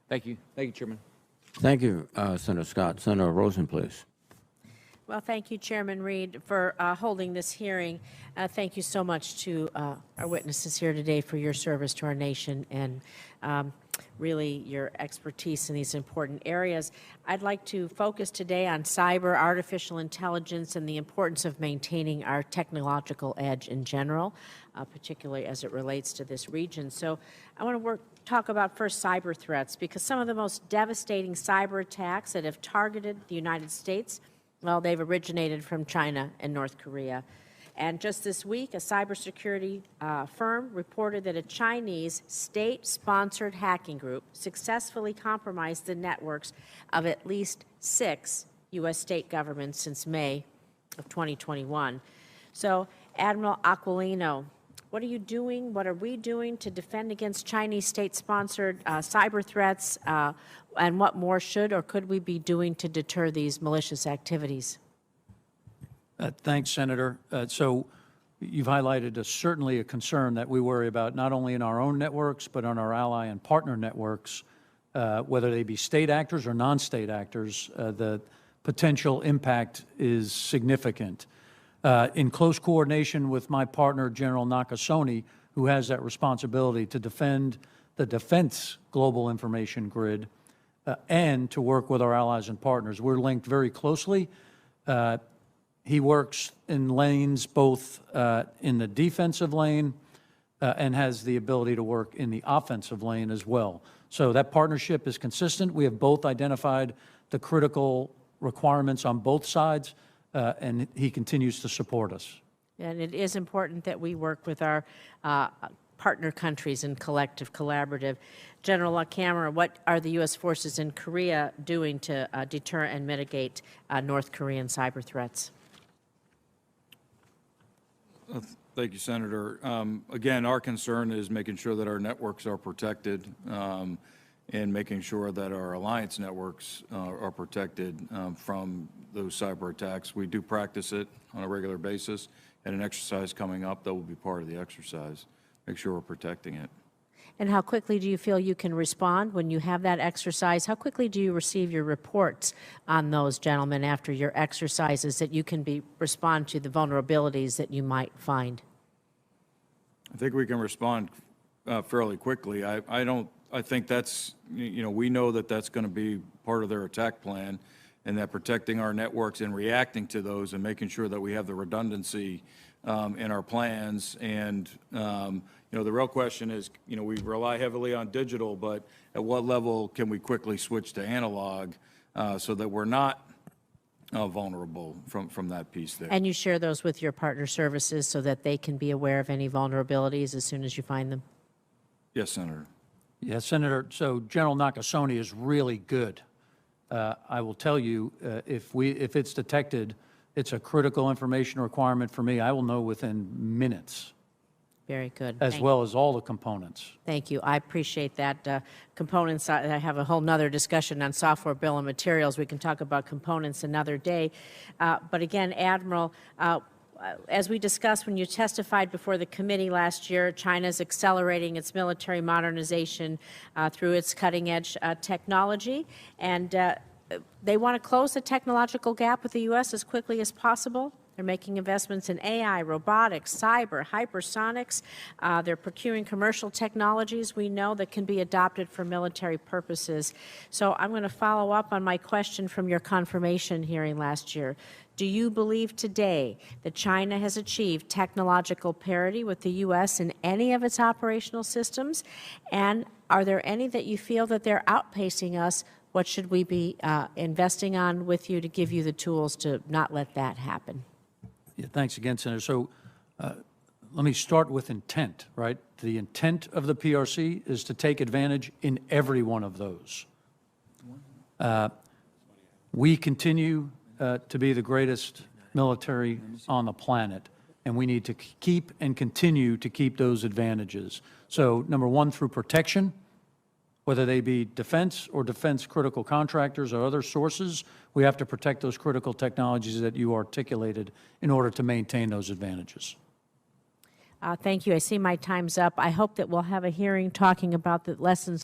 Thank you. Thank you, Chairman. Thank you, Senator Scott. Senator Rosen, please. Well, thank you, Chairman Reed, for holding this hearing. Thank you so much to our witnesses here today for your service to our nation and really your expertise in these important areas. I'd like to focus today on cyber, artificial intelligence, and the importance of maintaining our technological edge in general, particularly as it relates to this region. So I want to talk about first cyber threats, because some of the most devastating cyber attacks that have targeted the United States, well, they've originated from China and North Korea. And just this week, a cybersecurity firm reported that a Chinese state-sponsored hacking group successfully compromised the networks of at least 6 U.S. state governments since May of 2021. So, Admiral Aquilino, what are you doing, what are we doing to defend against Chinese state-sponsored cyber threats, and what more should or could we be doing to deter these malicious activities? Thanks, Senator. So you've highlighted certainly a concern that we worry about not only in our own networks, but on our ally and partner networks, whether they be state actors or non-state actors. The potential impact is significant. In close coordination with my partner, General Nakasone, who has that responsibility to defend the defense global information grid and to work with our allies and partners. We're linked very closely. He works in lanes both in the defensive lane and has the ability to work in the offensive lane as well. So that partnership is consistent. We have both identified the critical requirements on both sides, and he continues to support us. And it is important that we work with our partner countries in collaborative. General LaCamera, what are the U.S. forces in Korea doing to deter and mitigate North Korean cyber threats? Thank you, Senator. Again, our concern is making sure that our networks are protected and making sure that our alliance networks are protected from those cyber attacks. We do practice it on a regular basis, and an exercise coming up that will be part of the exercise. Make sure we're protecting it. And how quickly do you feel you can respond when you have that exercise? How quickly do you receive your reports on those, gentlemen, after your exercises, that you can respond to the vulnerabilities that you might find? I think we can respond fairly quickly. I think that's, we know that that's going to be part of their attack plan, and that protecting our networks and reacting to those and making sure that we have the redundancy in our plans. And the real question is, we rely heavily on digital, but at what level can we quickly switch to analog so that we're not vulnerable from that piece there? And you share those with your partner services so that they can be aware of any vulnerabilities as soon as you find them? Yes, Senator. Yes, Senator. So General Nakasone is really good. I will tell you, if it's detected, it's a critical information requirement for me. I will know within minutes. Very good. As well as all the components. Thank you. I appreciate that. Components, I have a whole nother discussion on software bill of materials. We can talk about components another day. But again, Admiral, as we discussed when you testified before the committee last year, China is accelerating its military modernization through its cutting-edge technology, and they want to close the technological gap with the U.S. as quickly as possible. They're making investments in AI, robotics, cyber, hypersonics. They're procuring commercial technologies we know that can be adopted for military purposes. So I'm going to follow up on my question from your confirmation hearing last year. Do you believe today that China has achieved technological parity with the U.S. in any of its operational systems? And are there any that you feel that they're outpacing us? What should we be investing on with you to give you the tools to not let that happen? Yeah, thanks again, Senator. So let me start with intent, right? The intent of the PRC is to take advantage in every one of those. We continue to be the greatest military on the planet, and we need to keep and continue to keep those advantages. So, number one, through protection, whether they be defense or defense critical contractors or other sources, we have to protect those critical technologies that you articulated in order to maintain those advantages. Thank you. I see my time's up. I hope that we'll have a hearing talking about the lessons